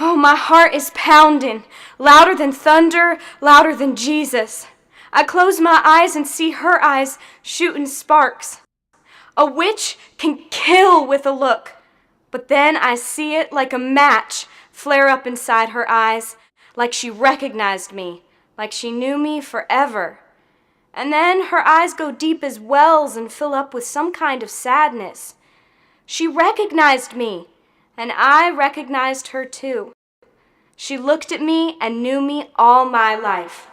Oh, my heart is pounding, louder than thunder, louder than Jesus. I close my eyes and see her eyes shooting sparks. A witch can kill with a look, but then I see it like a match flare up inside her eyes, like she recognized me, like she knew me forever. And then her eyes go deep as wells and fill up with some kind of sadness. She recognized me, and I recognized her too. She looked at me and knew me all my life.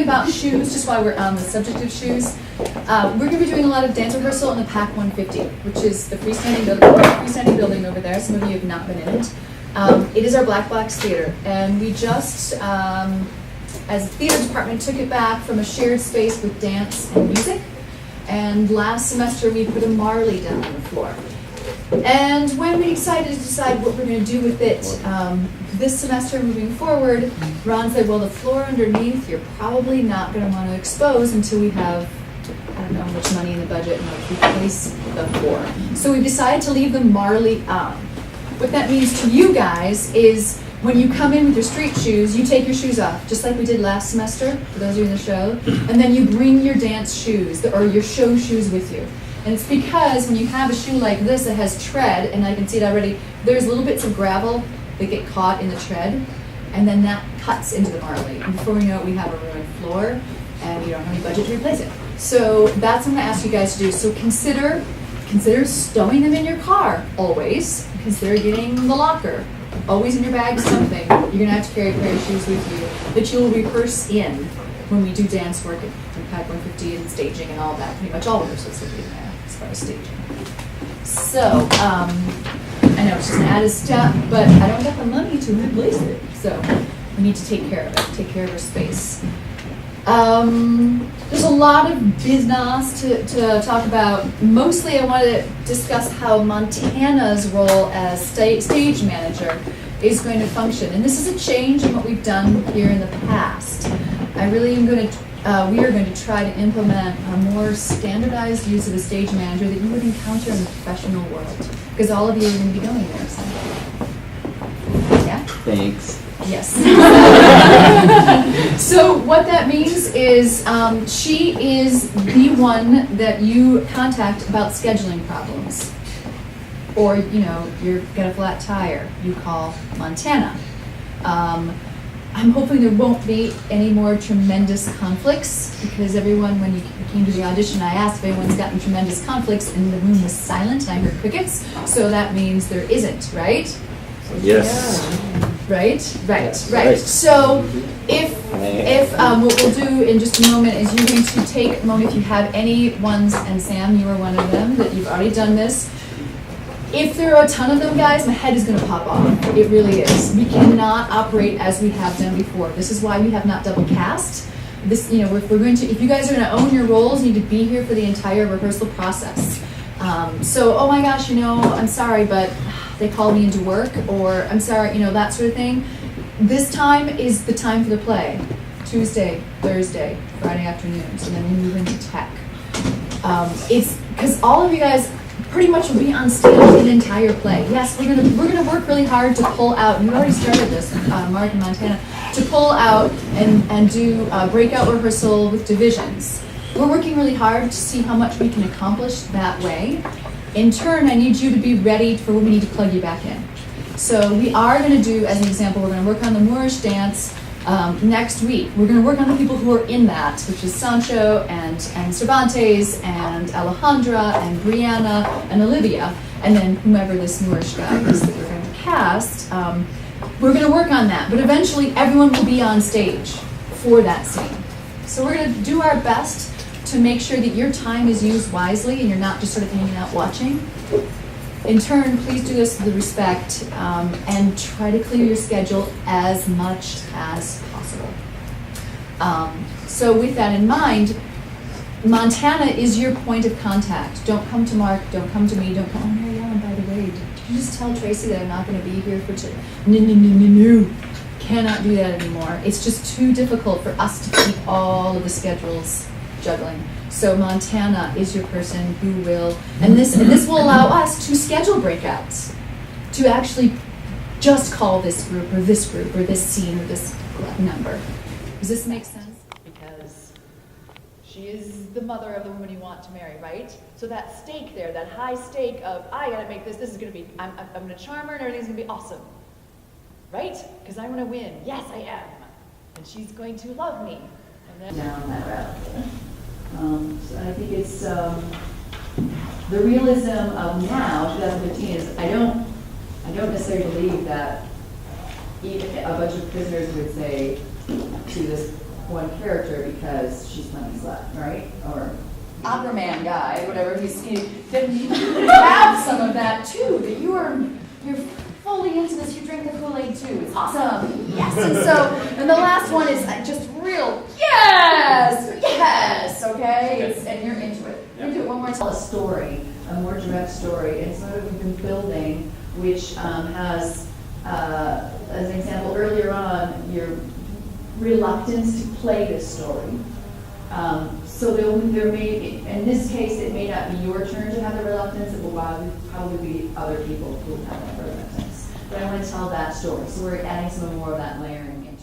About shoes, just while we're on the subject of shoes, we're going to be doing a lot of dance rehearsal in the PAC 150, which is the freestanding building over there. Some of you have not been in it. It is our Black Blacks Theater, and we just, as a theater department, took it back from a shared space with dance and music, and last semester we put a Marley down on the floor. And when we decided to decide what we're going to do with it this semester moving forward, Ron said, well, the floor underneath you're probably not going to want to expose until we have, I don't know how much money in the budget and to replace the floor. So we decided to leave the Marley on. What that means to you guys is when you come in with your street shoes, you take your shoes off, just like we did last semester, for those of you in the show, and then you bring your dance shoes, or your show shoes with you. And it's because when you have a shoe like this that has tread, and I can see it already, there's little bits of gravel that get caught in the tread, and then that cuts into the marley. And before we know it, we have a ruined floor, and we don't have any budget to replace it. So that's what I'm gonna ask you guys to do. So consider stowing them in your car, always. Consider getting the locker. Always in your bag something. You're gonna have to carry a pair of shoes with you that you'll rehearse in when we do dance work at Pack 150 and staging and all that. Pretty much all rehearsals will be in there as far as staging. So, I know it's just an added step, but I don't got the money to replace it. So we need to take care of it, take care of our space. There's a lot of business to talk about. Mostly I wanted to discuss how Montana's role as stage manager is going to function. And this is a change in what we've done here in the past. I really am going to, we are going to try to implement a more standardized use of a stage manager that you would encounter in the professional world. Because all of you are going to be going there someday. Yeah? Thanks. Yes. So what that means is she is the one that you contact about scheduling problems. Or, you know, you've got a flat tire, you call Montana. I'm hoping there won't be any more tremendous conflicts, because everyone, when you came to the audition, I asked if anyone's gotten tremendous conflicts, and the room was silent, and I heard crickets, so that means there isn't, right? Yes. Right. So if what we'll do in just a moment is you're going to take a moment, if you have any ones, and Sam, you are one of them, that you've already done this. If there are a ton of them, guys, my head is going to pop off. It really is. We cannot operate as we have done before. This is why we have not double cast. This, you know, if you guys are going to own your roles, you need to be here for the entire rehearsal process. So, oh my gosh, you know, I'm sorry, but they called me into work, or I'm sorry, you know, that sort of thing. This time is the time for the play. Tuesday, Thursday, Friday afternoons, and then we move into tech. It's because all of you guys pretty much will be on stage the entire play. Yes, we're gonna work really hard to pull out. You already started this, Mark and Montana, to pull out and do breakout rehearsal with divisions. We're working really hard to see how much we can accomplish that way. In turn, I need you to be ready for when we need to plug you back in. So we are going to do, as an example, we're going to work on the Moorish dance next week. We're going to work on the people who are in that, which is Sancho and Cervantes and Alejandra and Brianna and Olivia, and then whomever this Moorish guy is that we're going to cast. We're going to work on that, but eventually everyone will be on stage for that scene. So we're going to do our best to make sure that your time is used wisely and you're not just sort of hanging out watching. In turn, please do this with respect and try to clear your schedule as much as possible. So with that in mind, Montana is your point of contact. Don't come to Mark, don't come to me, don't come, oh Mary Ellen, by the way, did you just tell Tracy that I'm not going to be here for No. Cannot do that anymore. It's just too difficult for us to keep all of the schedules juggling. So Montana is your person who will, and this will allow us to schedule breakouts, to actually just call this group or this scene or this number. Does this make sense? Because she is the mother of the woman you want to marry, right? So that stake there, that high stake of, I gotta make this is gonna be, I'm gonna charm her and everything's gonna be awesome. Right? Because I'm gonna win. Yes, I am. And she's going to love me. And then down that route. So I think it's the realism of now, 2015, is I don't necessarily believe that even a bunch of prisoners would say to this one character because she's playing slut, right? Or opera man guy, whatever then you have some of that too. That you're fully into this. You drink the Kool-Aid too. It's awesome. Yes. And the last one is just real. Yes. Okay. And you're into it. We're gonna do it one more time. Tell a story, a more direct story, and sort of we've been building, which has, as an example, earlier on, your reluctance to play this story. So there may, in this case, it may not be your turn to have the reluctance. It will probably be other people who have that reluctance. But I want to tell that story. So we're adding some more of that layering in.